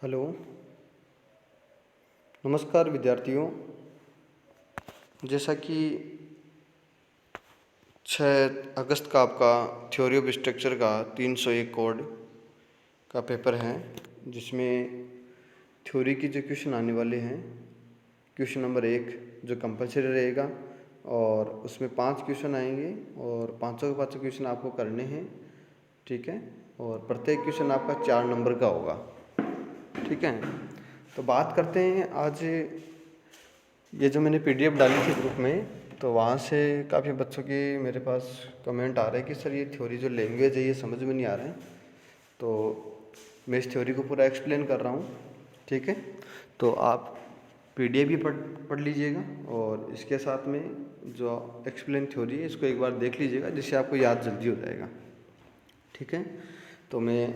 Hello, नमस्कार विद्यार्थियों। जैसा कि 6 अगस्त का आपका थ्योरी ऑफ स्ट्रक्चर का 301 कोड का पेपर है, जिसमें थ्योरी की जो क्वेश्चन आने वाले हैं, क्वेश्चन नंबर 1 जो कंपलसरी रहेगा और उसमें 5 क्वेश्चन आएंगे और पाँचों के पाँचों क्वेश्चन आपको करने हैं, ठीक है। और प्रत्येक क्वेश्चन आपका 4 नंबर का होगा, ठीक है। तो बात करते हैं आज, ये जो मैंने पीडीएफ डाली थी ग्रुप में, तो वहाँ से काफ़ी बच्चों के मेरे पास कमेंट आ रहे हैं कि सर ये थ्योरी जो लैंग्वेज है ये समझ में नहीं आ रहा है। तो मैं इस थ्योरी को पूरा एक्सप्लेन कर रहा हूँ, ठीक है। तो आप पीडीएफ भी पढ़ लीजिएगा और इसके साथ में जो एक्सप्लेन थ्योरी है इसको एक बार देख लीजिएगा, जिससे आपको याद जल्दी हो जाएगा, ठीक है। तो मैं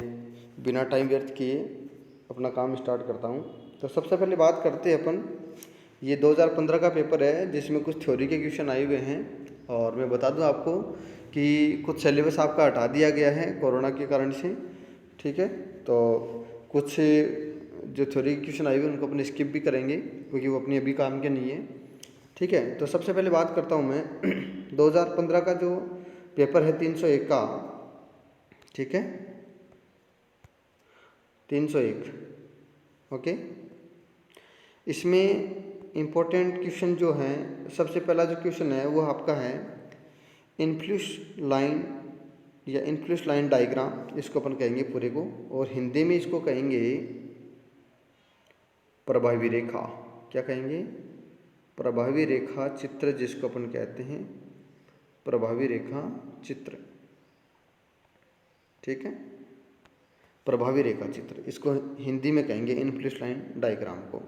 बिना टाइम व्यर्थ किए अपना काम स्टार्ट करता हूँ। तो सबसे पहले बात करते हैं अपन, ये 2015 का पेपर है जिसमें कुछ थ्योरी के क्वेश्चन आए हुए हैं। और मैं बता दूं आपको कि कुछ सिलेबस आपका हटा दिया गया है कोरोना के कारण से, ठीक है। तो कुछ जो थ्योरी के क्वेश्चन आए हुए हैं उनको अपन स्किप भी करेंगे क्योंकि वो अपनी अभी काम के नहीं है, ठीक है। तो सबसे पहले बात करता हूँ मैं 2015 का जो पेपर है 301 का, ठीक है, 301, ओके। इसमें इम्पोर्टेंट क्वेश्चन जो हैं, सबसे पहला जो क्वेश्चन है वो आपका है इन्फ्लुएंस लाइन या इन्फ्लुएंस लाइन डायग्राम, इसको अपन कहेंगे पूरे को, और हिंदी में इसको कहेंगे प्रभावी रेखा। क्या कहेंगे? प्रभावी रेखा चित्र, जिसको अपन कहते हैं प्रभावी रेखा चित्र, ठीक है। प्रभावी रेखा चित्र, इसको हिंदी में कहेंगे इन्फ्लुएंस लाइन डायग्राम को।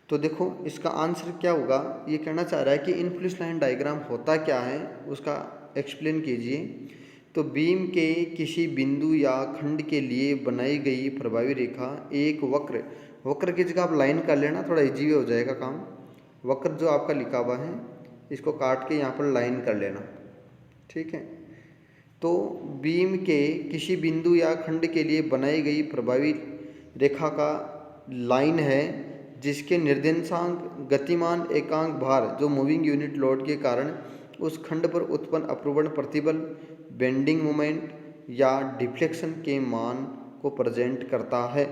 तो देखो इसका आंसर क्या होगा, ये कहना चाह रहा है कि इन्फ्लुएंस लाइन डायग्राम होता क्या है, उसका एक्सप्लेन कीजिए। तो बीम के किसी बिंदु या खंड के लिए बनाई गई प्रभावी रेखा एक वक्र, वक्र की जगह आप लाइन कर लेना, थोड़ा इजी हो जाएगा काम। वक्र जो आपका लिखा हुआ है इसको काट के यहाँ पर लाइन कर लेना, ठीक है। तो बीम के किसी बिंदु या खंड के लिए बनाई गई प्रभावी रेखा का लाइन है जिसके निर्देशांक गतिमान एकांक भार जो मूविंग यूनिट लोड के कारण उस खंड पर उत्पन्न अपरूपण प्रतिबल, बेंडिंग मोमेंट या डिफ्लेक्शन के मान को प्रेजेंट करता है,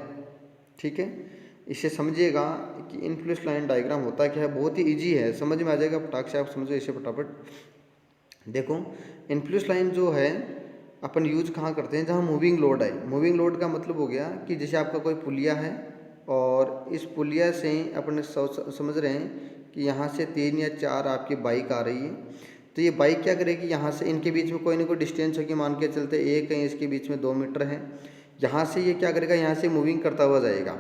ठीक है। इसे समझिएगा कि इन्फ्लुएंस लाइन डायग्राम होता क्या है, बहुत ही इजी है, समझ में आ जाएगा फटाक से, आप समझो इसे फटाफट। देखो इन्फ्लुएंस लाइन जो है अपन यूज कहाँ करते हैं, जहाँ मूविंग लोड है। मूविंग लोड का मतलब हो गया कि जैसे आपका कोई पुलिया है और इस पुलिया से अपन समझ रहे हैं कि यहाँ से 3 या 4 आपकी बाइक आ रही है। तो ये बाइक क्या करेगी, यहाँ से इनके बीच में कोई ना कोई डिस्टेंस होगी, मान के चलते 1 है, इसके बीच में 2 मीटर है। यहाँ से ये क्या करेगा, यहाँ से मूविंग करता हुआ जाएगा,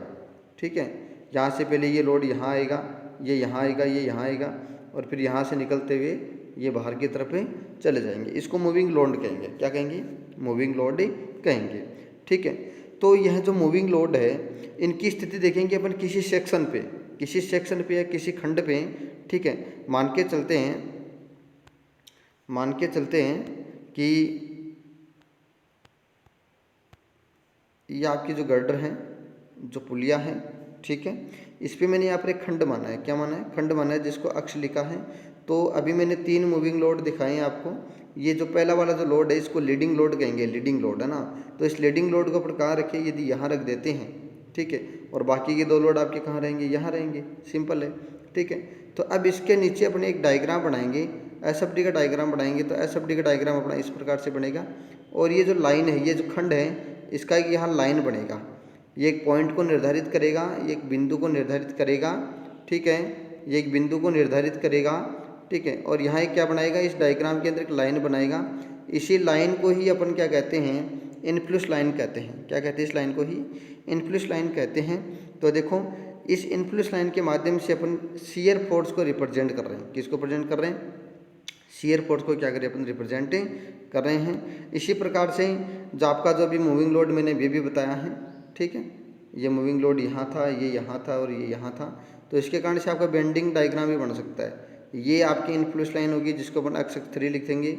ठीक है। यहाँ से पहले ये लोड यहाँ आएगा, ये यहाँ आएगा, ये यहाँ आएगा, और फिर यहाँ से निकलते हुए ये बाहर की तरफ चले जाएंगे। इसको मूविंग लोड कहेंगे। क्या कहेंगे? मूविंग लोड कहेंगे, ठीक है। तो यह जो मूविंग लोड है इनकी स्थिति देखेंगे अपन किसी सेक्शन पे या किसी खंड पे, ठीक है। मान के चलते हैं कि ये आपकी जो गर्डर है, जो पुलिया है, ठीक है, इस पे मैंने यहाँ पर एक खंड माना है। क्या माना है? खंड माना है, जिसको अक्ष लिखा है। तो अभी मैंने 3 मूविंग लोड दिखाए हैं आपको। ये जो पहला वाला जो लोड है इसको लीडिंग लोड कहेंगे, लीडिंग लोड है ना। तो इस लीडिंग लोड को अपन कहाँ रखें, यदि यहाँ रख देते हैं, ठीक है, और बाकी के 2 लोड आपके कहाँ रहेंगे, यहाँ रहेंगे, सिंपल है, ठीक है। तो अब इसके नीचे अपने एक डायग्राम बनाएंगे, एसएफडी का डायग्राम बनाएंगे। तो एसएफडी का डायग्राम अपना इस प्रकार से बनेगा, और ये जो लाइन है, ये जो खंड है, इसका एक यहाँ लाइन बनेगा। ये एक पॉइंट को निर्धारित करेगा, ये एक बिंदु को निर्धारित करेगा, ठीक है, ये एक बिंदु को निर्धारित करेगा, ठीक है। और यहाँ एक क्या बनाएगा, इस डायग्राम के अंदर एक लाइन बनाएगा। इसी लाइन को ही अपन क्या कहते हैं, इन्फ्लुएंस लाइन कहते हैं। क्या कहते हैं? इस लाइन को ही इन्फ्लुएंस लाइन कहते हैं। तो देखो इस इन्फ्लुएंस लाइन के माध्यम से अपन शियर फोर्स को रिप्रेजेंट कर रहे हैं। किसको प्रेजेंट कर रहे हैं? शियर फोर्स को क्या करें अपन, रिप्रेजेंट कर रहे हैं। इसी प्रकार से जो आपका जो अभी मूविंग लोड मैंने भी बताया है, ठीक है, ये मूविंग लोड यहाँ था, ये यहाँ था और ये यहाँ था। तो इसके कारण से आपका बेंडिंग डायग्राम भी बन सकता है। ये आपकी इन्फ्लुएंस लाइन होगी, जिसको अपन अक्ष 3 लिख देंगे।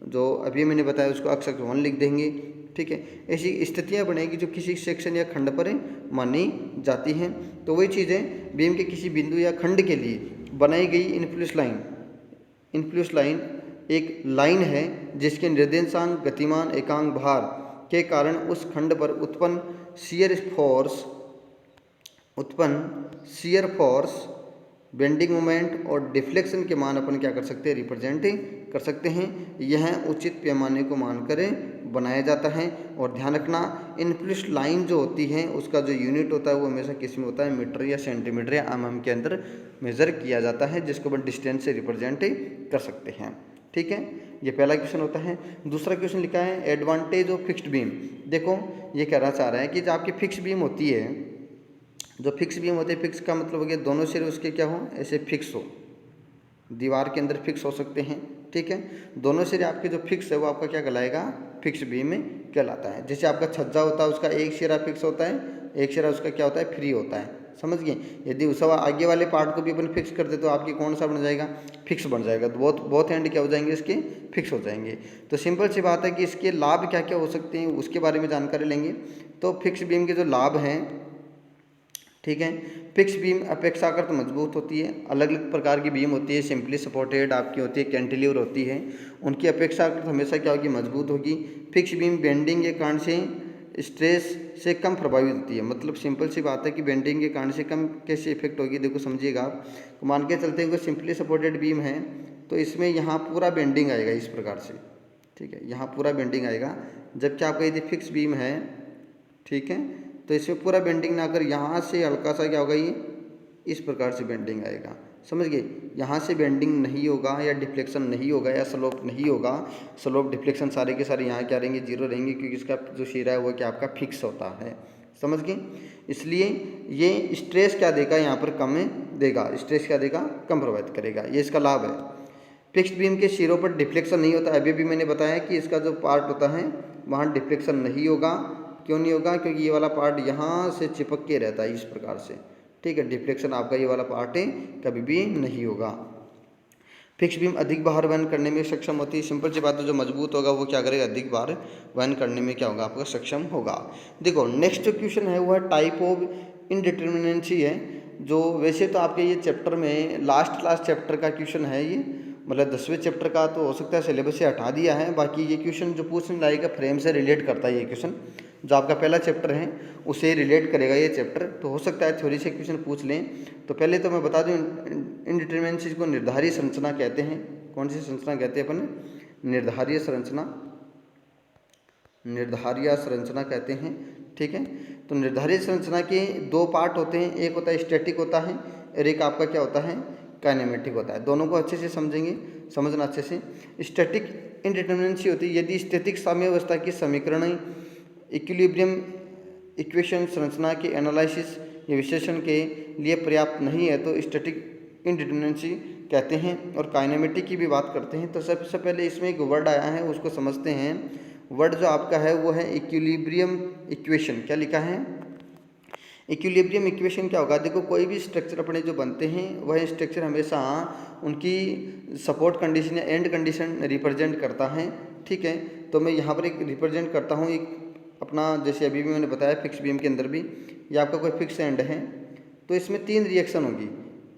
जो अभी मैंने बताया उसको अक्ष 1 लिख देंगे, ठीक है। ऐसी स्थितियाँ बनेगी जो किसी सेक्शन या खंड पर मानी जाती हैं। तो वही चीज़ें बीम के किसी बिंदु या खंड के लिए बनाई गई इन्फ्लुएंस लाइन, इन्फ्लुएंस लाइन एक लाइन है जिसके निर्देशांक गतिमान एकांक भार के कारण उस खंड पर उत्पन्न शियर फोर्स, बेंडिंग मोमेंट और डिफ्लेक्शन के मान अपन क्या कर सकते हैं, रिप्रेजेंट कर सकते हैं। यह उचित पैमाने को मानकर बनाया जाता है। और ध्यान रखना, इन्फ्लुएंस लाइन जो होती है उसका जो यूनिट होता है वो हमेशा किस में होता है, मीटर या सेंटीमीटर या mm के अंदर मेज़र किया जाता है, जिसको अपन डिस्टेंस से रिप्रेजेंट कर सकते हैं। ठीक है, ये पहला क्वेश्चन होता है। दूसरा क्वेश्चन लिखा है एडवांटेज ऑफ फिक्स्ड बीम। देखो ये कहना चाह रहा है कि जो आपकी फिक्स बीम होती है, जो फिक्स बीम होती है, फिक्स का मतलब हो गया दोनों सिरे उसके क्या हो, ऐसे फिक्स हो, दीवार के अंदर फिक्स हो सकते हैं। ठीक है, दोनों सिरे आपके जो फिक्स है वो आपका क्या कहलाएगा, फिक्स बीम में कहलाता है। जैसे आपका छज्जा होता है उसका एक सिरा फिक्स होता है, एक सिरा उसका क्या होता है, फ्री होता है। समझ गए। यदि उस आगे वाले पार्ट को भी अपन फिक्स कर दे तो आपकी कौन सा बन जाएगा, फिक्स बन जाएगा। तो बहुत एंड क्या हो जाएंगे, इसके फिक्स हो जाएंगे। तो सिंपल सी बात है कि इसके लाभ क्या क्या हो सकते हैं उसके बारे में जानकारी लेंगे। तो फिक्स बीम के जो लाभ हैं, ठीक है, फिक्स बीम अपेक्षाकृत मजबूत होती है। अलग अलग प्रकार की बीम होती है, सिंपली सपोर्टेड आपकी होती है, कैंटिलीवर होती है, उनकी अपेक्षाकृत हमेशा क्या होगी, मजबूत होगी। फिक्स बीम बेंडिंग के कारण से स्ट्रेस से कम प्रभावित होती है। मतलब सिंपल सी बात है कि बेंडिंग के कारण से कम कैसे इफेक्ट होगी, देखो समझिएगा आप। मान के चलते हैं कि सिंपली सपोर्टेड बीम है तो इसमें यहाँ पूरा बेंडिंग आएगा इस प्रकार से। ठीक है, यहाँ पूरा बेंडिंग आएगा, जबकि आपका यदि फिक्स बीम है, ठीक है, तो इसमें पूरा बेंडिंग ना कर यहाँ से हल्का सा क्या होगा, ये इस प्रकार से बेंडिंग आएगा। समझ गए, यहाँ से बेंडिंग नहीं होगा या डिफ्लेक्शन नहीं होगा या स्लोप नहीं होगा। स्लोप डिफ्लेक्शन सारे के सारे यहाँ क्या रहेंगे, जीरो रहेंगे, क्योंकि इसका जो सिरा है वो क्या आपका फिक्स होता है। समझ गए। इसलिए ये स्ट्रेस क्या देगा, यहाँ पर कम देगा, स्ट्रेस क्या देगा, कम प्रभावित करेगा। ये इसका लाभ है। फिक्स्ड बीम के सिरों पर डिफ्लेक्शन नहीं होता। अभी भी मैंने बताया कि इसका जो पार्ट होता है वहाँ डिफ्लेक्शन नहीं होगा। क्यों नहीं होगा, क्योंकि ये वाला पार्ट यहाँ से चिपक के रहता है इस प्रकार से। ठीक है, डिफ्लेक्शन आपका ये वाला पार्ट है कभी भी नहीं होगा। फिक्स बीम अधिक भार वहन करने में सक्षम होती है। सिंपल सी बात है, जो मजबूत होगा वो क्या करेगा, अधिक भार वहन करने में क्या होगा, आपका सक्षम होगा। देखो नेक्स्ट जो क्वेश्चन है वो है टाइप ऑफ इनडिटर्मिनेंसी है, जो वैसे तो आपके ये चैप्टर में लास्ट चैप्टर का क्वेश्चन है ये, मतलब 10वें चैप्टर का, तो हो सकता है सिलेबस से हटा दिया है। बाकी ये क्वेश्चन जो पूछने लायक है फ्रेम से रिलेट करता है। ये क्वेश्चन जो आपका पहला चैप्टर है उसे रिलेट करेगा ये चैप्टर, तो हो सकता है थ्योरी से क्वेश्चन पूछ लें। तो पहले तो मैं बता दूं, इनडिटरमिनेंसी को निर्धारित संरचना कहते हैं। कौन सी संरचना कहते हैं अपन, निर्धारीय संरचना, निर्धारीय संरचना कहते हैं। ठीक है, तो निर्धारित संरचना के दो पार्ट होते हैं, एक होता है स्टैटिक होता है और एक आपका क्या होता है, काइनेमेटिक होता है। दोनों को अच्छे से समझेंगे, समझना अच्छे से। स्टैटिक इनडिटरमिनेंसी होती है यदि स्टैटिक साम्यावस्था की समीकरण इक्विलिब्रियम इक्वेशन संरचना के एनालिसिस या विश्लेषण के लिए पर्याप्त नहीं है तो स्टैटिक इनडिटरमिनेंसी कहते हैं। और काइनेमेटिक की भी बात करते हैं। तो सबसे पहले इसमें एक वर्ड आया है उसको समझते हैं। वर्ड जो आपका है वो है इक्विलिब्रियम इक्वेशन। क्या लिखा है, इक्विलिब्रियम इक्वेशन क्या होगा। देखो कोई भी स्ट्रक्चर अपने जो बनते हैं वह स्ट्रक्चर हमेशा उनकी सपोर्ट कंडीशन या एंड कंडीशन रिप्रेजेंट करता है। ठीक है, तो मैं यहाँ पर एक रिप्रेजेंट करता हूँ एक अपना, जैसे अभी भी मैंने बताया फिक्स बीम के अंदर भी ये आपका कोई फिक्स एंड है तो इसमें तीन रिएक्शन होगी।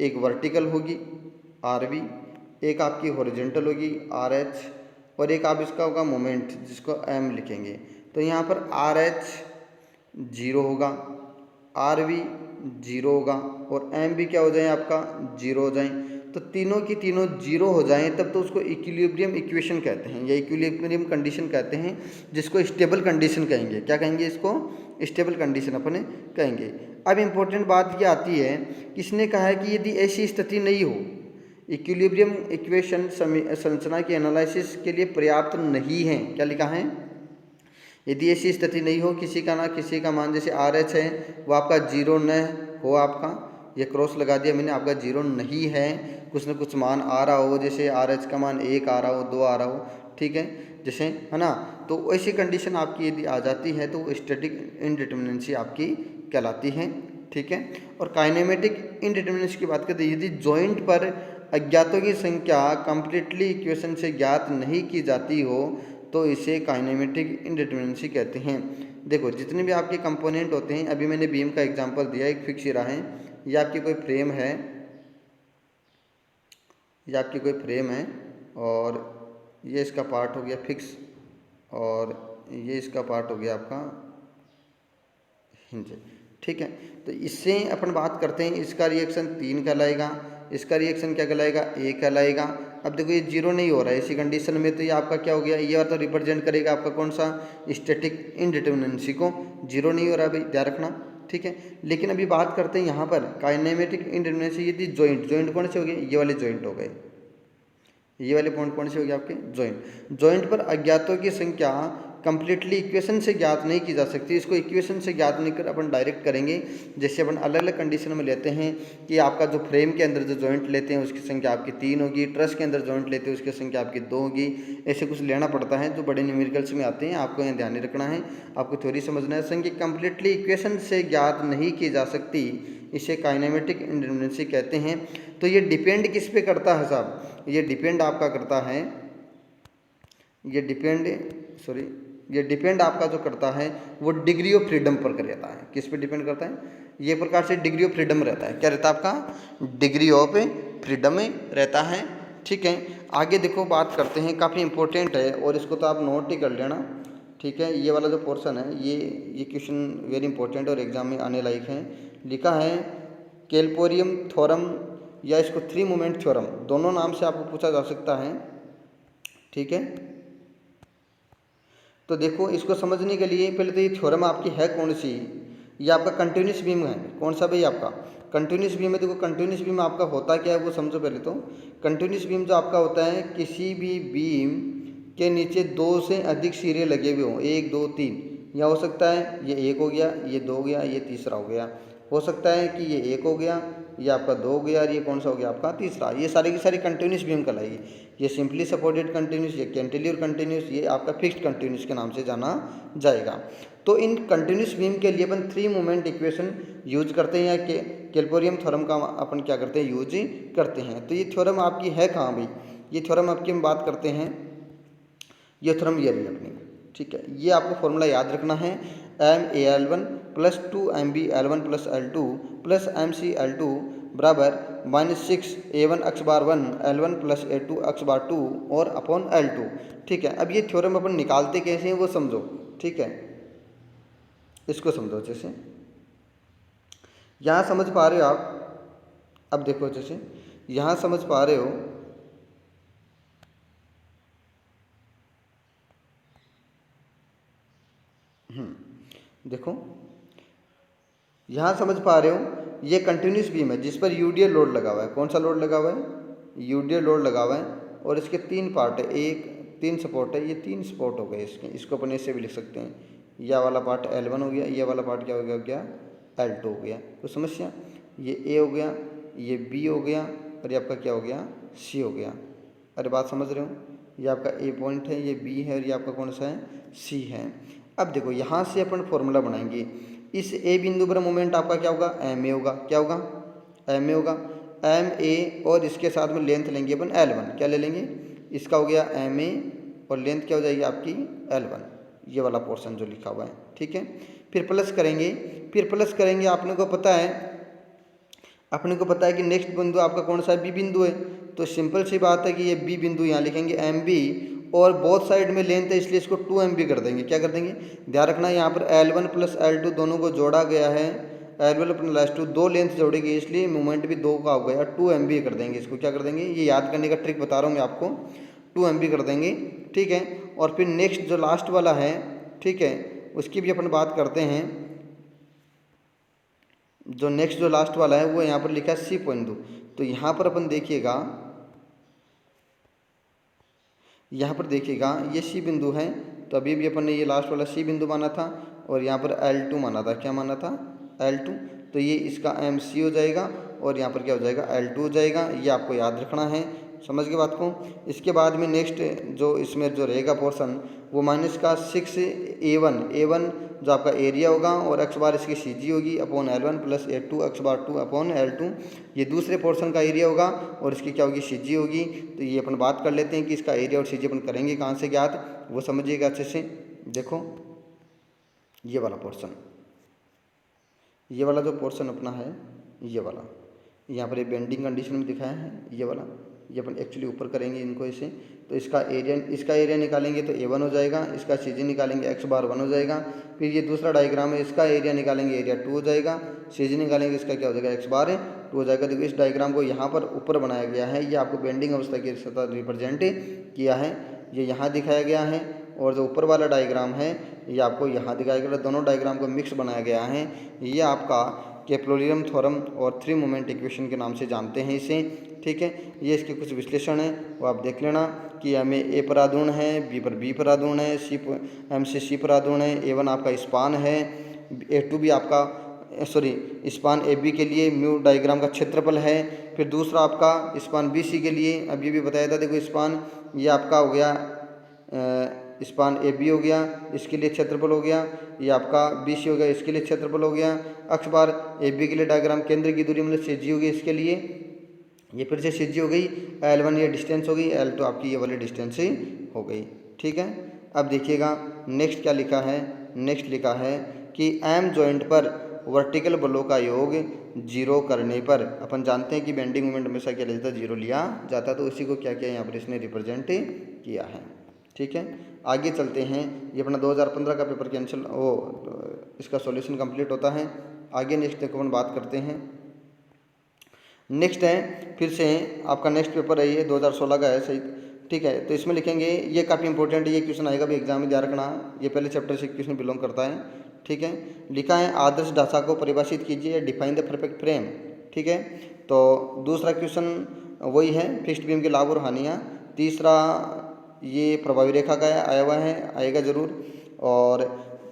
एक वर्टिकल होगी RV, एक आपकी हॉरिजॉन्टल होगी RH, और एक आप इसका होगा मोमेंट जिसको M लिखेंगे। तो यहाँ पर RH 0 होगा, RV 0 होगा और M भी क्या हो जाए आपका 0 हो जाए। तो तीनों की तीनों 0 हो जाएं तब तो उसको इक्विलिब्रियम इक्वेशन कहते हैं या इक्विलिब्रियम कंडीशन कहते हैं, जिसको स्टेबल कंडीशन कहेंगे। क्या कहेंगे, इसको स्टेबल कंडीशन अपने कहेंगे। अब इम्पोर्टेंट बात ये आती है, किसने कहा है कि यदि ऐसी स्थिति नहीं हो, इक्विलिब्रियम इक्वेशन संरचना के एनालिसिस के लिए पर्याप्त नहीं है। क्या लिखा है, यदि ऐसी स्थिति नहीं हो, किसी का ना किसी का मान जैसे RH है वो आपका 0 न हो, आपका ये क्रॉस लगा दिया मैंने, आपका 0 नहीं है, कुछ न कुछ मान आ रहा हो, जैसे RH का मान 1 आ रहा हो, 2 आ रहा हो, ठीक है, जैसे है ना। तो ऐसी कंडीशन आपकी यदि आ जाती है तो स्टैटिक इनडिटरमिनेंसी आपकी कहलाती है। ठीक है, और काइनेमेटिक इनडिटरमिनेंसी की बात करते हैं, यदि जॉइंट पर अज्ञातों की संख्या कंप्लीटली इक्वेशन से ज्ञात नहीं की जाती हो तो इसे काइनेमेटिक इंडिटरमिनेंसी कहते हैं। देखो जितने भी आपके कंपोनेंट होते हैं, अभी मैंने बीम का एग्जांपल दिया, एक फिक्स सिरा है, ये आपकी कोई फ्रेम है, ये आपकी कोई फ्रेम है और ये इसका पार्ट हो गया फिक्स और ये इसका पार्ट हो गया आपका हिंज। ठीक है, तो इससे अपन बात करते हैं, इसका रिएक्शन 3 कहलाएगा, इसका रिएक्शन क्या कहलाएगा, 1 कहलाएगा। अब देखो ये 0 नहीं हो रहा है इसी कंडीशन में, तो ये आपका क्या हो गया, ये तो रिप्रेजेंट करेगा आपका कौन सा, स्टैटिक इंडिटरमिनेंसी को। 0 नहीं हो रहा भाई, ध्यान रखना। ठीक है, लेकिन अभी बात करते हैं यहाँ पर काइनेमेटिक इंडिटरमिनेंसी, ये थी जॉइंट। जॉइंट कौन से हो गए, ये वाले जॉइंट हो गए, ये वाले पॉइंट कौन से हो गए आपके, जॉइंट। जॉइंट पर अज्ञातों की संख्या कंप्लीटली इक्वेशन से ज्ञात नहीं की जा सकती। इसको इक्वेशन से ज्ञात नहीं कर अपन डायरेक्ट करेंगे। जैसे अपन अलग अलग कंडीशन में लेते हैं कि आपका जो फ्रेम के अंदर जो जॉइंट लेते हैं उसकी संख्या आपकी 3 होगी, ट्रस के अंदर जॉइंट लेते हैं उसकी संख्या आपकी 2 होगी, ऐसे कुछ लेना पड़ता है जो बड़े न्यूमेरिकल्स में आते हैं। आपको यहाँ ध्यान नहीं रखना है, आपको थ्योरी समझना है। संख्या कंप्लीटली इक्वेशन से ज्ञात नहीं की जा सकती, इसे काइनेमेटिक इंडिटरमिनेंसी कहते हैं। तो ये डिपेंड किस पे करता है साहब, ये डिपेंड आपका करता है, ये डिपेंड आपका जो करता है वो डिग्री ऑफ फ्रीडम पर रहता है। किस पे डिपेंड करता है, ये प्रकार से डिग्री ऑफ फ्रीडम रहता है। क्या रहता है आपका, डिग्री ऑफ फ्रीडम रहता है। ठीक है, आगे देखो बात करते हैं, काफ़ी इंपॉर्टेंट है और इसको तो आप नोट ही कर लेना। ठीक है, ये वाला जो पोर्शन है ये क्वेश्चन वेरी इंपॉर्टेंट और एग्जाम में आने लायक है। लिखा है कैलपोरियम थ्योरम या इसको 3 मोमेंट थ्योरम, दोनों नाम से आपको पूछा जा सकता है। ठीक है, तो देखो इसको समझने के लिए पहले तो ये थ्योरम आपकी है कौन सी, ये आपका कंटिन्यूस बीम है। कौन सा भाई, आपका कंटिन्यूस बीम है। देखो कंटिन्यूस बीम आपका होता क्या है वो समझो पहले तो। कंटिन्यूस बीम जो आपका होता है, किसी भी बीम के नीचे 2 से अधिक सिरे लगे हुए हों, 1 2 3, या हो सकता है ये 1 हो गया, ये 2 हो गया, ये तीसरा हो गया। हो सकता है कि ये 1 हो गया, ये आपका 2 हो गया और ये कौन सा हो गया आपका तीसरा। ये सारी की सारी कंटिन्यूस बीम कहलाएगी। ये सिंपली सपोर्टेड कंटिन्यूस, ये कैंटिलीवर कंटिन्यूस, ये आपका फिक्स्ड कंटिन्यूस के नाम से जाना जाएगा। तो इन कंटिन्यूस बीम के लिए अपन 3 मोमेंट इक्वेशन यूज करते हैं, या कैलपोरियम थ्योरम का अपन क्या करते हैं, यूज करते हैं। तो ये थ्योरम आपकी है कहाँ भाई, ये थ्योरम आपकी हम बात करते हैं, ये थ्योरम ये रही अपनी। ठीक है, ये आपको फॉर्मूला याद रखना है, MAL1 plus 2MBL1 plus L2 plus MCL2 बराबर -6A1 x बार 1 L1 प्लस A2 x बार 2 और अपॉन L2। ठीक है, अब ये थ्योरम अपन निकालते कैसे हैं वो समझो। ठीक है, इसको समझो। जैसे यहाँ समझ पा रहे हो आप, अब देखो जैसे यहाँ समझ पा रहे हो, देखो यहाँ समझ पा रहे हो, ये कंटिन्यूस बीम है जिस पर यूडीएल लोड लगा हुआ है। कौन सा लोड लगा हुआ है, यूडीएल लोड लगा हुआ है और इसके 3 पार्ट है, 3 सपोर्ट है, ये 3 सपोर्ट हो गए इसके। इसको अपन ऐसे भी लिख सकते हैं, यह वाला पार्ट L1 हो गया, यह वाला पार्ट क्या हो गया, L2 हो गया। कोई समस्या, ये A हो गया, ये B हो गया और ये आपका क्या हो गया, C हो गया। अरे बात समझ रहे हो, ये आपका A पॉइंट है, ये B है और ये आपका कौन सा है, C है। अब देखो यहाँ से अपन फॉर्मूला बनाएंगे, इस A बिंदु पर मोमेंट आपका क्या होगा, MA होगा। क्या होगा, MA होगा, MA और इसके साथ में लेंथ लेंगे अपन L1। क्या ले लेंगे, इसका हो गया MA और लेंथ क्या हो जाएगी आपकी L1, ये वाला पोर्शन जो लिखा हुआ है। ठीक है, फिर प्लस करेंगे, आपने को पता है कि नेक्स्ट बिंदु आपका कौन सा B बिंदु है। तो सिंपल सी बात है कि ये B बिंदु यहाँ लिखेंगे MB और बोथ साइड में लेंथ है इसलिए इसको 2MB कर देंगे। क्या कर देंगे, ध्यान रखना यहाँ पर L1 प्लस L2 दोनों को जोड़ा गया है, L1 प्लस L2 2 लेंथ जोड़ी गई इसलिए मोमेंट भी 2 का हो गया, 2MB कर देंगे। इसको क्या कर देंगे, ये याद करने का ट्रिक बता रहा हूँ मैं आपको, 2MB कर देंगे। ठीक है, और फिर नेक्स्ट जो लास्ट वाला है, ठीक है, उसकी भी अपन बात करते हैं। जो नेक्स्ट जो लास्ट वाला है वो यहाँ पर लिखा है C बिंदु। तो यहाँ पर अपन देखिएगा, यहाँ पर देखिएगा ये C बिंदु है, तो अभी भी अपन ने ये लास्ट वाला C बिंदु माना था और यहाँ पर L2 माना था। क्या माना था, L2। तो ये इसका MC हो जाएगा और यहाँ पर क्या हो जाएगा, L2 हो जाएगा। ये आपको याद रखना है, समझ गए बात को। इसके बाद में नेक्स्ट जो इसमें जो रहेगा पोर्शन वो माइनस का 6A1 जो आपका एरिया होगा और एक्स बार इसकी CG होगी upon L1 plus A2 x bar 2 upon L2, ये दूसरे पोर्शन का एरिया होगा और इसकी क्या होगी CG होगी। तो ये अपन बात कर लेते हैं कि इसका एरिया और CG अपन करेंगे कहाँ से ज्ञात, वो समझिएगा अच्छे से। देखो ये वाला पोर्शन, ये वाला जो पोर्शन अपना है, ये वाला यहाँ पर ये बेंडिंग कंडीशन में दिखाया है, ये वाला ये अपन एक्चुअली ऊपर करेंगे इनको ऐसे। तो इसका एरिया निकालेंगे तो A1 हो जाएगा, इसका CG निकालेंगे x बार 1 हो जाएगा। फिर ये दूसरा डायग्राम है, इसका एरिया निकालेंगे एरिया 2 हो जाएगा, CG निकालेंगे इसका क्या हो जाएगा x बार 2 हो जाएगा। देखो इस डायग्राम को यहाँ पर ऊपर बनाया गया है, ये आपको बेंडिंग अवस्था की सतह रिप्रेजेंट किया है, ये यहाँ दिखाया गया है। और जो ऊपर वाला डायग्राम है ये आपको यहाँ दिखाया गया, दोनों डायग्राम को मिक्स बनाया गया है। ये आपका केप्लोरियम थ्योरम और 3 मोमेंट इक्वेशन के नाम से जानते हैं इसे, ठीक है। ये इसके कुछ विश्लेषण है वो आप देख लेना कि M A पर आधुर्ण है, B पर B पर आधुर्ण है, M से C पर आधुर्ण है, A1 आपका स्पान है, A2 भी आपका स्पान AB के लिए म्यू डायग्राम का क्षेत्रफल है। फिर दूसरा आपका स्पान BC के लिए, अब ये भी बताया था, देखो स्पान ये आपका हो गया स्पान AB हो गया, इसके लिए क्षेत्रफल हो गया, ये आपका BC हो गया, इसके लिए क्षेत्रफल हो गया। अक्ष बार AB के लिए डायग्राम केंद्र की दूरी मतलब CG हो गई, इसके लिए ये फिर से CG हो गई, L1 ये डिस्टेंस हो गई, L2 आपकी ये वाली डिस्टेंस ही हो गई, ठीक है। अब देखिएगा नेक्स्ट क्या लिखा है, नेक्स्ट लिखा है कि M जॉइंट पर वर्टिकल बलों का योग 0 करने पर, अपन जानते हैं कि बेंडिंग मोमेंट हमेशा क्या लेता है 0 लिया जाता है, तो उसी को क्या किया यहाँ पर इसने रिप्रेजेंट किया है, ठीक है। आगे चलते हैं, ये अपना 2015 का पेपर कैंसिल इसका सॉल्यूशन कंप्लीट होता है। आगे नेक्स्ट अपन बात करते हैं। नेक्स्ट है फिर से आपका नेक्स्ट पेपर है, ये 2016 का है सही, ठीक है। तो इसमें लिखेंगे, ये काफ़ी इंपॉर्टेंट है, ये क्वेश्चन आएगा भी एग्जाम में, ध्यान रखना, ये पहले चैप्टर से क्वेश्चन बिलोंग करता है, ठीक है। लिखा है आदर्श ढांचा को परिभाषित कीजिए, डिफाइन द परफेक्ट फ्रेम, ठीक है। तो दूसरा क्वेश्चन वही है, फिक्स्ड बीम के लाभ और हानियाँ। तीसरा ये प्रभावी रेखा का आया हुआ है, आएगा जरूर। और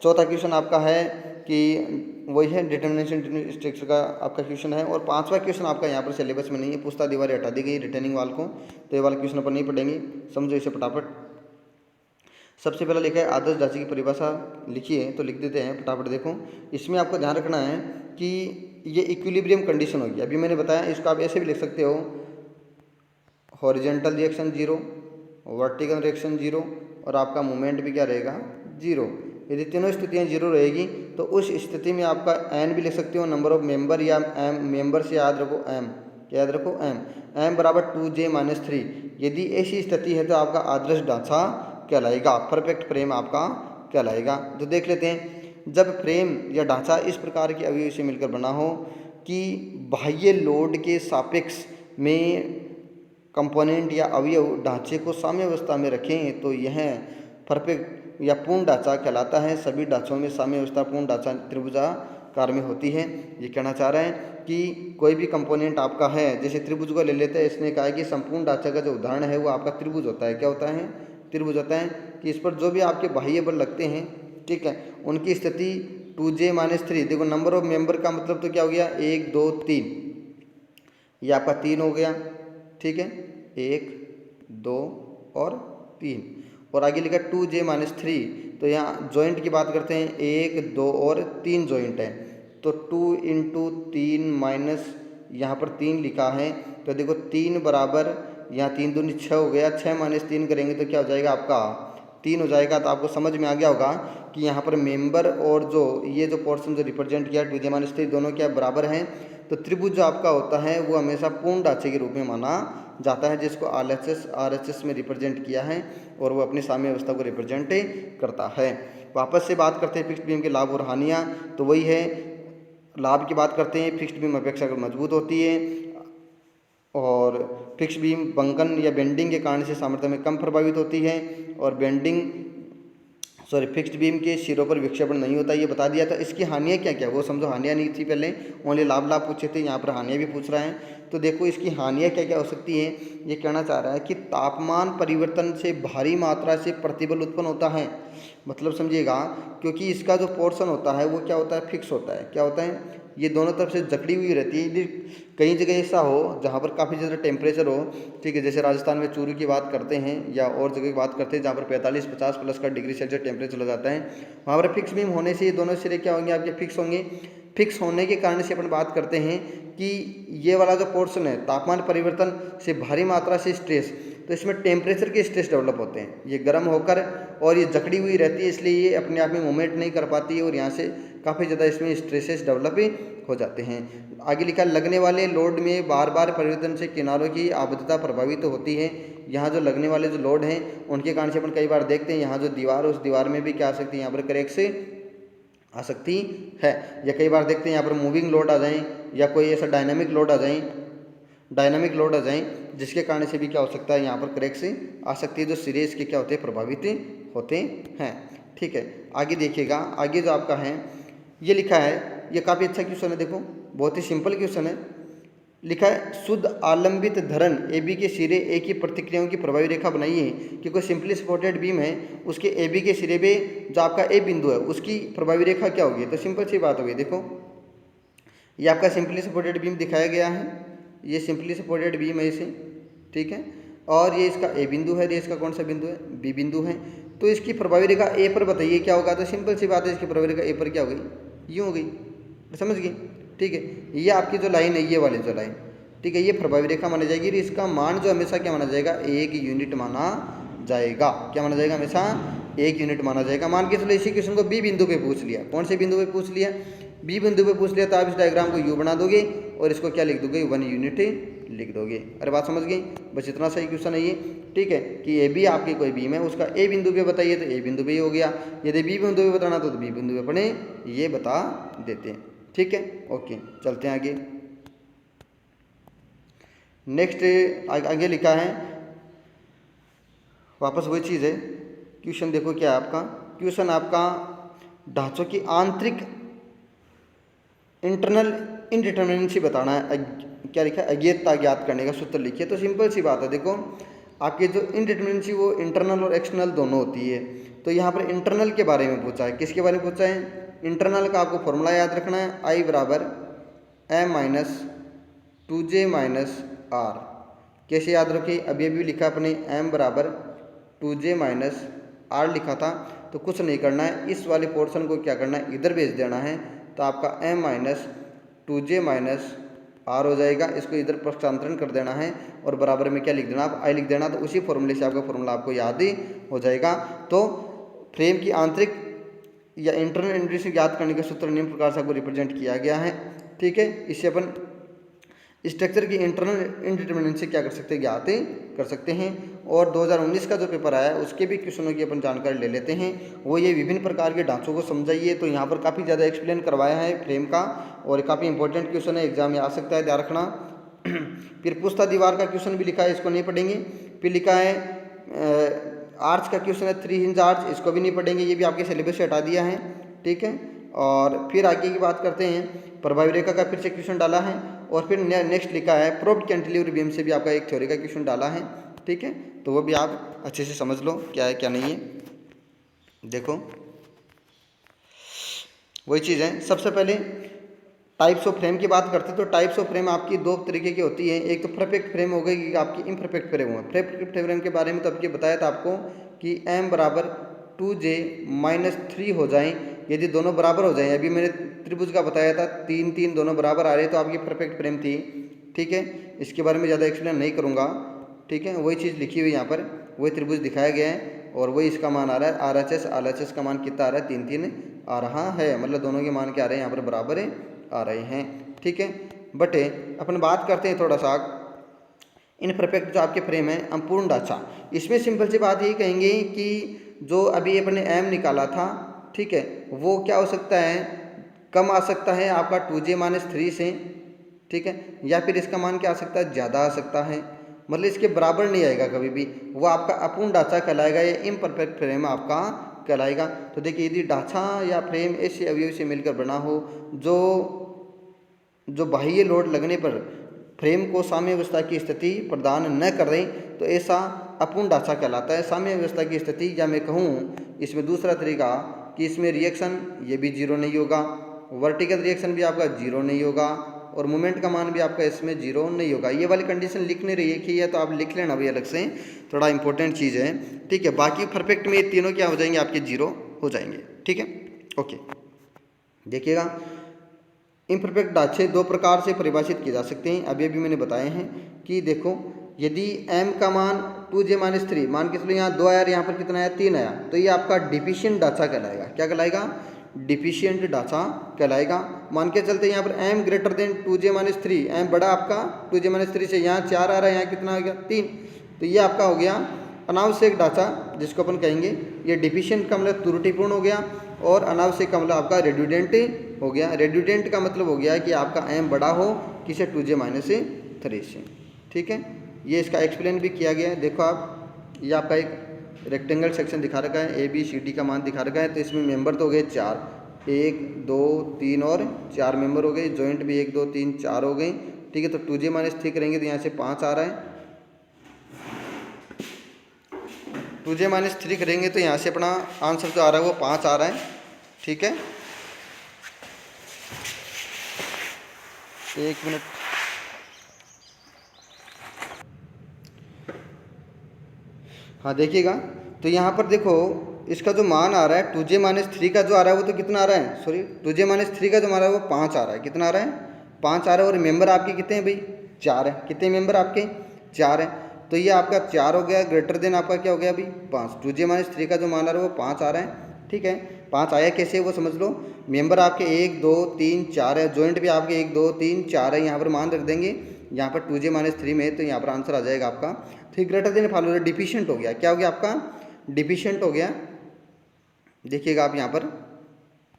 चौथा क्वेश्चन आपका है कि वही है डिटर्मिनेशन स्ट्रक्चर का आपका क्वेश्चन है। और पांचवा क्वेश्चन आपका यहाँ पर सिलेबस में नहीं है, पुस्ता दीवारें हटा दी गई रिटर्निंग वाल को, तो ये वाला क्वेश्चन अपन नहीं पढ़ेंगे, समझो इसे फटाफट। सबसे पहला लिखा है आदर्श ढांचे की परिभाषा लिखी है, तो लिख देते हैं फटाफट। देखो इसमें आपको ध्यान रखना है कि ये इक्विलिब्रियम कंडीशन होगी, अभी मैंने बताया, इसको आप ऐसे भी लिख सकते हो, हॉरिजेंटल रिएक्शन 0, वर्टिकल रिएक्शन 0 और आपका मूवमेंट भी क्या रहेगा 0। यदि तीनों स्थितियाँ 0 रहेगी तो उस स्थिति में आपका n भी लिख सकते हो, नंबर ऑफ मेंबर, या m मेंबर से याद रखो m, याद रखो m बराबर 2j-3। यदि ऐसी स्थिति है तो आपका आदर्श ढांचा कहलाएगा, परफेक्ट फ्रेम आपका कहलाएगा। तो देख लेते हैं, जब फ्रेम या ढांचा इस प्रकार के अवयव से मिलकर बना हो कि बाह्य लोड के सापेक्ष में कंपोनेंट या अवयव ढांचे को साम्य अवस्था में रखें, तो यह परफेक्ट या पूर्ण ढांचा कहलाता है। सभी ढांचों में साम्य अवस्था पूर्ण ढांचा त्रिभुजाकार में होती है। ये कहना चाह रहा है कि कोई भी कंपोनेंट आपका है, जैसे त्रिभुज को ले लेते हैं, इसने कहा है कि संपूर्ण ढांचे का जो उदाहरण है वो आपका त्रिभुज होता है। क्या होता है? त्रिभुज होता है कि इस पर जो भी आपके बाह्य बल लगते हैं, ठीक है, उनकी स्थिति 2j-3। देखो नंबर ऑफ मेंबर का मतलब तो क्या हो गया 1 2 3, ये आपका 3 हो गया, ठीक है, 1 2 और 3। और आगे लिखा 2j-3, तो यहाँ जॉइंट की बात करते हैं, 1 2 और 3 जॉइंट है, तो 2 × 3 माइनस यहाँ पर 3 लिखा है, तो देखो 3 बराबर यहाँ 3 दूनी 6 हो गया, 6 - 3 करेंगे तो क्या हो जाएगा आपका 3 हो जाएगा। तो आपको समझ में आ गया होगा कि यहाँ पर मेंबर और जो ये जो पोर्शन जो रिप्रेजेंट किया 2j-3 दोनों क्या बराबर हैं। तो त्रिभुज जो आपका होता है वो हमेशा पूर्ण ढांचे के रूप में माना जाता है, जिसको RHS में रिप्रेजेंट किया है और वो अपनी साम्य अवस्था को रिप्रेजेंट करता है। वापस से बात करते हैं फिक्स्ड बीम के लाभ और हानियाँ, तो वही है, लाभ की बात करते हैं, फिक्स्ड बीम अपेक्षाकृत मजबूत होती है और फिक्स्ड बीम बंकन या बेंडिंग के कारण से सामर्थ्य में कम प्रभावित होती है और फिक्स्ड बीम के सिरों पर विक्षेपण नहीं होता, ये बता दिया था। इसकी हानियाँ क्या क्या वो समझो, हानियाँ नहीं थी पहले, ओनली लाभ पूछे थे, यहाँ पर हानियाँ भी पूछ रहा है। तो देखो इसकी हानियाँ क्या क्या हो सकती हैं, ये कहना चाह रहा है कि तापमान परिवर्तन से भारी मात्रा से प्रतिबल उत्पन्न होता है। मतलब समझिएगा, क्योंकि इसका जो पोर्शन होता है वो क्या होता है, फिक्स होता है। क्या होता है, ये दोनों तरफ से जकड़ी हुई रहती है। यदि कई जगह ऐसा हो जहाँ पर काफ़ी ज़्यादा टेम्परेचर हो, ठीक है, जैसे राजस्थान में चूरू की बात करते हैं या और जगह की बात करते हैं जहाँ पर 45-50 प्लस का डिग्री सेल्सियस टेम्परेचर चला जाता है, वहाँ पर फिक्स बीम होने से ये दोनों सिरे क्या होंगे, आपके फिक्स होंगे। फिक्स होने के कारण से अपन बात करते हैं कि ये वाला जो पोर्शन है, तापमान परिवर्तन से भारी मात्रा से स्ट्रेस, तो इसमें टेम्परेचर के स्ट्रेस डेवलप होते हैं। ये गर्म होकर और ये जकड़ी हुई रहती है, इसलिए ये अपने आप में मूवमेंट नहीं कर पाती है और यहाँ से काफ़ी ज़्यादा इसमें स्ट्रेसेस डेवलप हो जाते हैं। आगे लिखा, लगने वाले लोड में बार बार परिवर्तन से किनारों की आबद्धता प्रभावित तो होती है। यहाँ जो लगने वाले जो लोड हैं उनके कारण से अपन कई बार देखते हैं यहाँ जो दीवार, उस दीवार में भी क्या आ सकती है, यहाँ पर क्रैक से आ सकती है। या कई बार देखते हैं यहाँ पर मूविंग लोड आ जाएँ या कोई ऐसा डायनामिक लोड आ जाए जिसके कारण से भी क्या हो सकता है, यहाँ पर क्रैक से आ सकती है, जो सिरे इसके क्या होते हैं, प्रभावित होते हैं। ठीक है, आगे देखिएगा, आगे जो आपका है ये लिखा है, ये काफ़ी अच्छा क्वेश्चन है। देखो बहुत ही सिंपल क्वेश्चन है। लिखा है, शुद्ध आलंबित धरन ए बी के सिरे ए की प्रतिक्रियाओं की प्रभावी रेखा बनाइए कि कोई सिंपली सपोर्टेड बीम है, उसके ए बी के सिरे पे जो आपका ए बिंदु है उसकी प्रभावी रेखा क्या होगी। तो सिंपल सी बात होगी। देखो ये आपका सिंपली सपोर्टेड बीम दिखाया गया है, ये सिंपली सपोर्टेड बीम है इसे, ठीक है, और ये इसका ए बिंदु है, ये इसका कौन सा बिंदु है, बी बिंदु है। तो इसकी प्रभावी रेखा ए पर बताइए क्या होगा। तो सिंपल सी बात है, इसकी प्रभावी रेखा ए पर क्या हो गई, यूँ हो गई, समझ गई। ठीक है, ये आपकी जो लाइन है, ये वाली जो लाइन, ठीक है, ये प्रभावी रेखा मानी जाएगी। और इसका मान जो हमेशा क्या माना जाएगा, 1 यूनिट माना जाएगा। क्या माना जाएगा, हमेशा 1 यूनिट माना जाएगा। मान के चलो इसी क्वेश्चन को बी बिंदु पे पूछ लिया। कौन से बिंदु पे पूछ लिया, बी बिंदु पे पूछ लिया, तो आप इस डायग्राम को यू बना दोगे और इसको क्या लिख दोगे, 1 यूनिट लिख दोगे। अरे बात समझ गई, बस इतना सही क्वेश्चन है ये। ठीक है, कि ए बी आपकी कोई बीम है, उसका ए बिंदु पे बताइए तो ए बिंदु पे ही हो गया। यदि बी बिंदु पे बताना तो बी बिंदु पे अपने ये बता देते हैं। ठीक है, ओके, चलते हैं आगे। नेक्स्ट आगे लिखा है, वापस वही चीज़ है। क्वेश्चन देखो क्या है आपका, क्वेश्चन आपका ढांचों की आंतरिक इंटरनल इनडिटर्मिनेंसी बताना है। क्या लिखा है, अज्ञेयता ज्ञात करने का सूत्र लिखिए। तो सिंपल सी बात है, देखो आपकी जो इनडिटर्मिनेंसी वो इंटरनल और एक्सटर्नल दोनों होती है। तो यहाँ पर इंटरनल के बारे में पूछा है। किसके बारे में पूछा है, इंटरनल का आपको फॉर्मूला याद रखना है, आई बराबर m minus 2j minus are. कैसे याद रखिए, अभी अभी लिखा अपने m बराबर 2j माइनस आर लिखा था। तो कुछ नहीं करना है, इस वाले पोर्शन को क्या करना है, इधर भेज देना है। तो आपका m minus 2j minus are हो जाएगा। इसको इधर प्रस्थांतरण कर देना है और बराबर में क्या लिख देना, आप आई लिख देना। तो उसी फॉर्मूले से आपका फॉर्मूला आपको याद ही हो जाएगा। तो फ्रेम की आंतरिक या इंटरनल इंटरेस्ट ज्ञात करने के सूत्र निम्न प्रकार से आपको रिप्रेजेंट किया गया है। ठीक है, इससे अपन स्ट्रक्चर की इंटरनल इनडिटर्मिनेंसी क्या कर सकते हैं, ज्ञात कर सकते हैं। और 2019 का जो पेपर आया है उसके भी क्वेश्चनों की अपन जानकारी ले लेते हैं। वो ये विभिन्न प्रकार के ढांचों को समझाइए। तो यहाँ पर काफ़ी ज़्यादा एक्सप्लेन करवाया है फ्रेम का, और काफ़ी इंपॉर्टेंट क्वेश्चन है, एग्जाम में आ सकता है, ध्यान रखना। फिर पुस्ता दीवार का क्वेश्चन भी लिखा है, इसको नहीं पढ़ेंगे। फिर लिखा है आर्च का क्वेश्चन है, 3 हिंज आर्च, इसको भी नहीं पढ़ेंगे, ये भी आपके सिलेबस से हटा दिया है। ठीक है, और फिर आगे की बात करते हैं, प्रभावी रेखा का फिर से क्वेश्चन डाला है। और फिर नेक्स्ट लिखा है प्रोप्ड कैंटिलीवर बीम से भी आपका एक थ्योरी का क्वेश्चन डाला है। ठीक है, तो वो भी आप अच्छे से समझ लो क्या है क्या नहीं है। देखो वही चीज़ है, सबसे पहले टाइप्स ऑफ फ्रेम की बात करते हैं। तो टाइप्स ऑफ फ्रेम आपकी 2 तरीके की होती है। एक तो परफेक्ट फ्रेम हो गई, आपकी इम्परफेक्ट फ्रेम हो। परफेक्ट फ्रेम के बारे में तो आपको बताया था आपको कि m बराबर 2j माइनस 3 हो जाएं, यदि दोनों बराबर हो जाएं। अभी मैंने त्रिभुज का बताया था, 3 3 दोनों बराबर आ रहे, तो आपकी परफेक्ट फ्रेम थी। ठीक है, इसके बारे में ज़्यादा एक्सप्लेन नहीं करूँगा। ठीक है, वही चीज़ लिखी हुई यहाँ पर, वही त्रिभुज दिखाया गया है और वही इसका मान आ रहा है। RHS का मान कितना आ रहा है, 3 3 आ रहा है, मतलब दोनों के मान क्या आ रहे हैं, यहाँ पर बराबर आ रहे हैं। ठीक है, बट अपन बात करते हैं थोड़ा सा इनपरफेक्ट जो आपके फ्रेम है, अपूर्ण ढांचा। इसमें सिंपल सी बात यही कहेंगे कि जो अभी अपने m निकाला था, ठीक है, वो क्या हो सकता है, कम आ सकता है आपका 2j माइनस 3 से। ठीक है, या फिर इसका मान क्या आ सकता है, ज़्यादा आ सकता है, मतलब इसके बराबर नहीं आएगा कभी भी। वो आपका अपूर्ण ढांचा कहलाएगा या इम्परफेक्ट फ्रेम आपका कहलाएगा। तो देखिए, यदि ढांचा या फ्रेम ऐसे अवयव से मिलकर बना हो जो बाह्य लोड लगने पर फ्रेम को साम्यावस्था की स्थिति प्रदान न कर रहे, तो ऐसा अपूर्ण ढांचा कहलाता है। साम्य व्यवस्था की स्थिति, या मैं कहूँ इसमें दूसरा तरीका कि इसमें रिएक्शन ये भी जीरो नहीं होगा, वर्टिकल रिएक्शन भी आपका जीरो नहीं होगा, और मोमेंट का मान भी आपका इसमें जीरो नहीं होगा। ये वाली कंडीशन लिख नहीं रही है कि ये तो आप लिख लेना भाई अलग से, थोड़ा इंपॉर्टेंट चीज़ है, ठीक है। बाकी परफेक्ट में ये तीनों क्या हो जाएंगे, आपके जीरो हो जाएंगे, ठीक है। ओके, देखिएगा इम्परफेक्ट ढांचे दो प्रकार से परिभाषित किए जा सकते हैं, अभी अभी मैंने बताए हैं कि देखो यदि m का मान 2j-3 मान के चलो यहाँ 2 आया, यहाँ पर कितना आया 3 आया, तो ये आपका डिफिशिएंट ढांचा कहलाएगा। क्या कहलाएगा, डिफिशिएंट ढांचा कहलाएगा। मान के चलते यहाँ पर m greater than 2j-3, m बड़ा आपका 2j-3 से, यहाँ 4 आ रहा है, यहाँ कितना हो गया 3, तो ये आपका हो गया अनावश्यक ढांचा, जिसको अपन कहेंगे ये डिफिशिएंट का मतलब त्रुटिपूर्ण हो गया, और अनावश्यक का मतलब आपका रेड्यूडेंट हो गया। रेड्यूडेंट का मतलब हो गया कि आपका m बड़ा हो किसे 2j-3 से, ठीक है। ये इसका एक्सप्लेन भी किया गया है। देखो आप, ये आपका एक रेक्टेंगल सेक्शन दिखा रखा है, ABCD का मान दिखा रखा है, तो इसमें मेंबर तो हो गए 4, 1 2 3 और 4 मेंबर हो गए, जॉइंट भी 1 2 3 4 हो गए, ठीक है। तो 2j-3 करेंगे तो यहाँ से 5 आ रहा है, 2j-3 करेंगे तो यहाँ से अपना आंसर जो आ रहा है वो 5 आ रहा है, ठीक है। 1 मिनट, हाँ देखिएगा, तो यहाँ पर देखो इसका जो मान आ रहा है 2j-3 का जो आ रहा है वो तो कितना आ रहा है, सॉरी 2j-3 का जो आ रहा है वो 5 आ रहा है, कितना आ रहा है 5 आ रहा है, और मेंबर आपके कितने हैं भाई 4 है, कितने मेंबर आपके 4 है, तो ये आपका 4 हो गया, ग्रेटर देन आपका क्या हो गया अभी 5, 2j-3 का जो मान आ रहा है वो 5 आ रहा है, ठीक है। 5 आया कैसे वो समझ लो, मेंबर आपके 1 2 3 4 है, जॉइंट भी आपके 1 2 3 4 है, यहाँ पर मान रख देंगे, यहाँ पर 2j-3 में, तो यहाँ पर आंसर आ जाएगा आपका, फिर ग्रेटर देन फॉलो डिफिशिएंट हो गया, क्या हो गया आपका डिफिशिएंट हो गया। देखिएगा आप यहाँ पर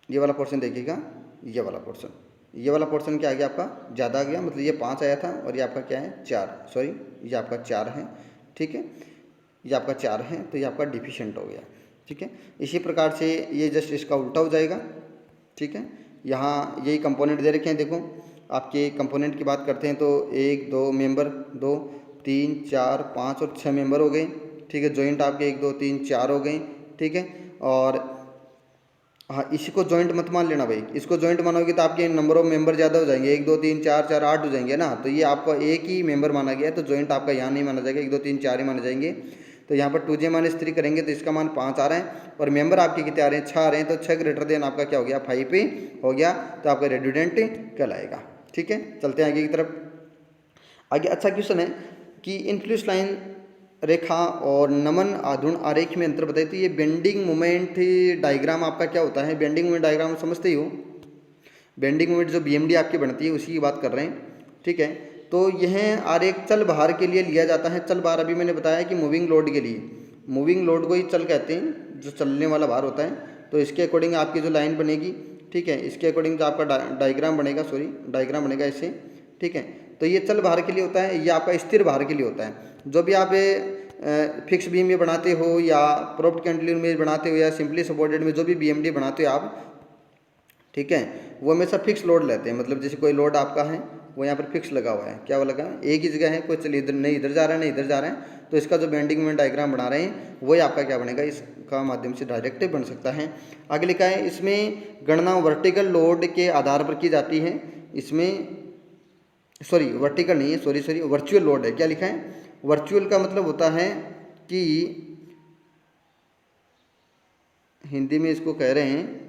ये वाला पोर्शन देखिएगा, ये वाला पोर्शन क्या आ गया आपका ज़्यादा आ गया, मतलब ये 5 आया था और ये आपका क्या है 4, सॉरी ये आपका 4 है, ठीक है, ये आपका 4 है, तो ये आपका डिफिशिएंट हो गया, ठीक है। इसी प्रकार से ये जस्ट इसका उल्टा हो जाएगा, ठीक है। यहाँ यही कंपोनेंट दे रखे हैं, देखो आपके कंपोनेंट की बात करते हैं तो 1 2 मेंबर 2 3 4 5 और 6 मेंबर हो गए, ठीक है। जॉइंट आपके 1 2 3 4 हो गए, ठीक है। और हाँ, इसी को जॉइंट मत मान लेना भाई, इसको जॉइंट मानोगे तो आपके नंबर ऑफ मेंबर ज़्यादा हो जाएंगे, 1 2 3 4 4 8 हो जाएंगे ना, तो ये आपका एक ही मेंबर माना गया है, तो जॉइंट आपका यहाँ नहीं माना जाएगा, 1 2 3 4 ही माने जाएंगे। तो यहाँ पर 2j-3 करेंगे तो इसका मान 5 आ रहा है, और मेंबर आपके कितने आ रहे हैं 6 आ रहे हैं, तो 6 ग्रेटर देन आपका क्या हो गया 5 पे हो गया, तो आपका रेड्यूडेंट कहलाएगा, ठीक है। चलते हैं आगे की तरफ। आगे अच्छा क्वेश्चन है कि इन्फ्लुएंस लाइन रेखा और नमन आघूर्ण आरेख में अंतर बताइए। तो ये बेंडिंग मोमेंट डायग्राम आपका क्या होता है, बेंडिंग मोमेंट डायग्राम समझते ही हो, बेंडिंग मोमेंट जो BMD आपकी बनती है उसी की बात कर रहे हैं, ठीक है। तो यह आरेख चल भार के लिए लिया जाता है। चल भार अभी मैंने बताया कि मूविंग लोड के लिए, मूविंग लोड को ही चल कहते हैं, जो चलने वाला भार होता है। तो इसके अकॉर्डिंग आपकी जो लाइन बनेगी, ठीक है, इसके अकॉर्डिंग जो आपका डायग्राम बनेगा, सॉरी डायग्राम बनेगा इससे, ठीक है। तो ये चल भार के लिए होता है, ये आपका स्थिर भार के लिए होता है। जो भी आप फिक्स बीम में बनाते हो या प्रोप्ड कैंटिलीवर में बनाते हो या सिंपली सपोर्टेड में जो भी BMD बनाते हो आप, ठीक है, वो हमेशा फिक्स लोड लेते हैं। मतलब जैसे कोई लोड आपका है वो यहाँ पर फिक्स लगा हुआ है, क्या वो लगा है एक ही जगह है, कोई चलिए इधर नहीं इधर जा रहा है नहीं इधर जा रहा है, तो इसका जो बेंडिंग मोमेंट डायग्राम बना रहे हैं वही आपका क्या बनेगा, इसका माध्यम से डायरेक्ट बन सकता है। आगे लिखा है इसमें गणना वर्टिकल लोड के आधार पर की जाती है। इसमें सॉरी वर्टिकल नहीं है, सॉरी वर्चुअल लोड है। क्या लिखा है, वर्चुअल का मतलब होता है कि हिंदी में इसको कह रहे हैं,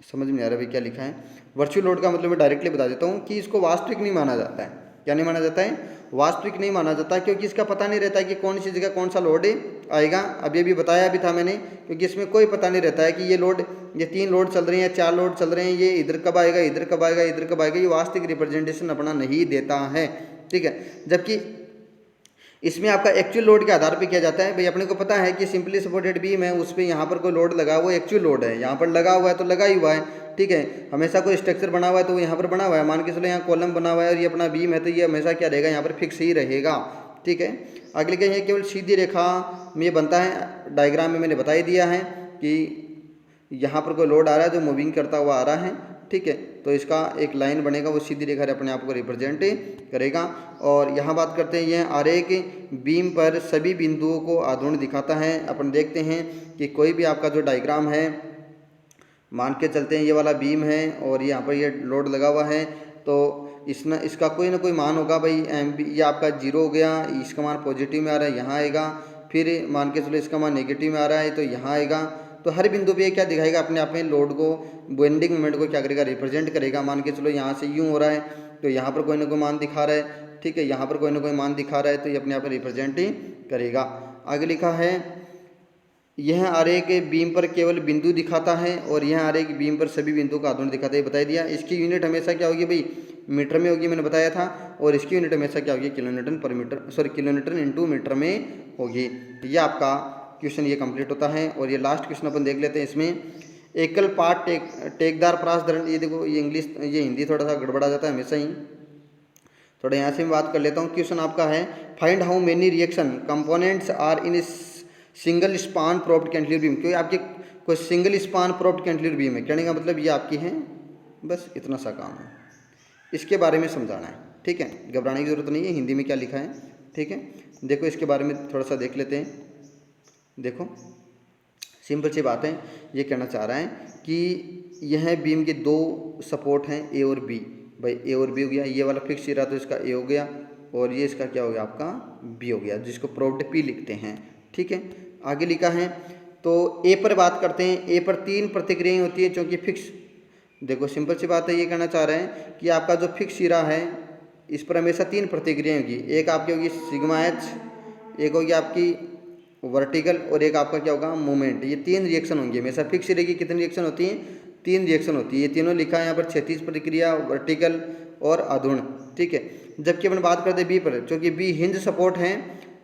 समझ में नहीं आ रहा भाई क्या लिखा है। वर्चुअल लोड का मतलब मैं डायरेक्टली बता देता हूँ कि इसको वास्तविक नहीं माना जाता है। क्या नहीं माना जाता है, वास्तविक नहीं माना जाता, क्योंकि इसका पता नहीं रहता है कि कौन सी जगह कौन सा लोड आएगा। अभी बताया भी था मैंने, क्योंकि इसमें कोई पता नहीं रहता है कि ये लोड, ये 3 लोड चल रहे हैं, 4 लोड चल रहे हैं, ये इधर कब आएगा इधर कब आएगा इधर कब आएगा, ये वास्तविक रिप्रेजेंटेशन अपना नहीं देता है, ठीक है। जबकि इसमें आपका एक्चुअल लोड के आधार पे किया जाता है। भाई अपने को पता है कि सिंपली सपोर्टेड बीम है, उस पर यहाँ पर कोई लोड लगा, वो एक्चुअल लोड है, यहाँ पर लगा हुआ है तो लगा ही हुआ है, ठीक है। हमेशा कोई स्ट्रक्चर बना हुआ है तो वो यहाँ पर बना हुआ है, मान के चलो यहाँ कॉलम बना हुआ है और ये अपना बीम है, तो ये हमेशा क्या रहेगा, यहाँ पर फिक्स ही रहेगा, ठीक है। अगले क्या है, केवल सीधी रेखा में ये बनता है। डायग्राम में मैंने बता ही दिया है कि यहाँ पर कोई लोड आ रहा है जो मूविंग करता हुआ आ रहा है, ठीक है। तो इसका एक लाइन बनेगा, वो सीधी रेखा अपने आप को रिप्रेजेंट करेगा। और यहाँ बात करते हैं, यह आरेख बीम पर सभी बिंदुओं को आधुर्ण दिखाता है। अपन देखते हैं कि कोई भी आपका जो डायग्राम है, मान के चलते हैं ये वाला बीम है और यहाँ पर ये लोड लगा हुआ है, तो इसका कोई ना कोई मान होगा भाई। ये आपका 0 हो गया, इसका मान पॉजिटिव में आ रहा है, यहाँ आएगा। फिर मान के चलो इसका मान नेगेटिव में आ रहा है, तो यहाँ आएगा। तो हर बिंदु पे ये क्या दिखाएगा, अपने आप में लोड को, बेंडिंग मोमेंट को क्या करेगा, रिप्रेजेंट करेगा। मान के चलो यहाँ से यूँ हो रहा है, तो यहाँ पर कोई ना कोई मान दिखा रहा है, ठीक है, यहाँ पर कोई ना कोई मान दिखा रहा है, तो ये अपने आप में रिप्रेजेंट ही करेगा। आगे लिखा है, यह आरेख बीम पर केवल बिंदु दिखाता है और यह आरेख बीम पर सभी बिंदुओं का आधुर्ण दिखाता है, बता दिया। इसकी यूनिट हमेशा क्या होगी भाई, मीटर में होगी, मैंने बताया था। और इसकी यूनिट हमेशा क्या होगी, किलोमीटर पर metre, sorry kilometre into metre में होगी। ये आपका क्वेश्चन ये कंप्लीट होता है। और ये लास्ट क्वेश्चन अपन देख लेते हैं। इसमें एकल पार्ट टेकदार प्रास दंड, ये देखो ये इंग्लिश, ये हिंदी थोड़ा सा गड़बड़ा जाता है हमेशा ही, थोड़ा यहाँ से मैं बात कर लेता हूँ। क्वेश्चन आपका है, find how many reaction components are in single span propped cantilever beam. क्योंकि आपके कोई single span propped cantilever beam है, कहने का मतलब ये आपकी है, बस इतना सा काम है, इसके बारे में समझाना है, ठीक है। घबराने की जरूरत नहीं है, हिंदी में क्या लिखा है, ठीक है। देखो इसके बारे में थोड़ा सा देख लेते हैं। देखो सिंपल सी बात है, ये कहना चाह रहा है कि यह बीम के दो सपोर्ट हैं, ए और बी। भाई ए और बी हो गया, ये वाला फिक्स सिरा तो इसका ए हो गया, और ये इसका क्या हो गया, आपका बी हो गया, जिसको प्रोप्ड पी लिखते हैं, ठीक है। आगे लिखा है, तो ए पर बात करते हैं। ए पर 3 प्रतिक्रियाएं होती है, क्योंकि फिक्स, देखो सिंपल सी बात है, ये कहना चाह रहे हैं कि आपका जो फिक्स सिरा है, इस पर हमेशा 3 प्रतिक्रियाएं होगी। एक आपकी होगी सिग्मा एच, एक होगी आपकी वर्टिकल, और एक आपका क्या होगा, मोमेंट। ये 3 रिएक्शन होंगे हमेशा। फिक्स सिरे की कितनी रिएक्शन होती हैं, 3 रिएक्शन होती है। ये तीनों लिखा है यहाँ पर, 36 प्रतिक्रिया, वर्टिकल और आधुर्ण, ठीक है। जबकि अपन बात करते हैं बी पर, क्योंकि बी हिंज सपोर्ट है,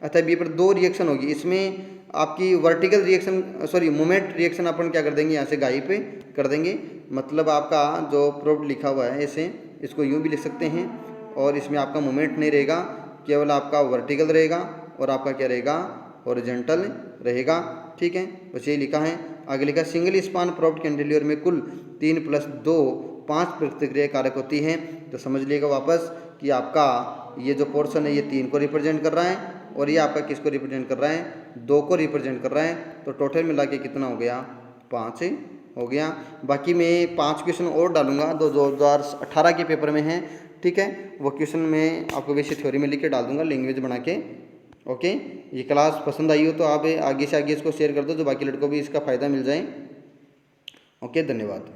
अतः बी पर 2 रिएक्शन होगी। इसमें आपकी vertical reaction, sorry moment reaction अपन क्या कर देंगे, यहाँ से गायब पे कर देंगे। मतलब आपका जो प्रोप्ड लिखा हुआ है, ऐसे इसको यूँ भी लिख सकते हैं, और इसमें आपका मोमेंट नहीं रहेगा, केवल आपका वर्टिकल रहेगा, और आपका क्या रहेगा, हॉरिजॉन्टल रहेगा, ठीक है। बस ये लिखा है। आगे लिखा, सिंगल स्पान प्रोप्ड कैंटिलीवर में कुल 3 + 2 5 प्रतिक्रिया कारक होती हैं। तो समझ लीजिएगा वापस कि आपका ये जो पोर्शन है, ये 3 को रिप्रेजेंट कर रहा है, और ये आपका किसको रिप्रेजेंट कर रहा है, 2 को रिप्रेजेंट कर रहा है। तो टोटल मिला के कितना हो गया, 5 हो गया। बाकी मैं 5 क्वेश्चन और डालूंगा, 2018 के पेपर में है, ठीक है। वो क्वेश्चन मैं आपको वैसे थ्योरी में लिख के डाल दूंगा, लैंग्वेज बना के, ओके। ये क्लास पसंद आई हो तो आप आगे से आगे इसको शेयर कर दो, जो बाकी लड़कों को भी इसका फ़ायदा मिल जाए। ओके, धन्यवाद।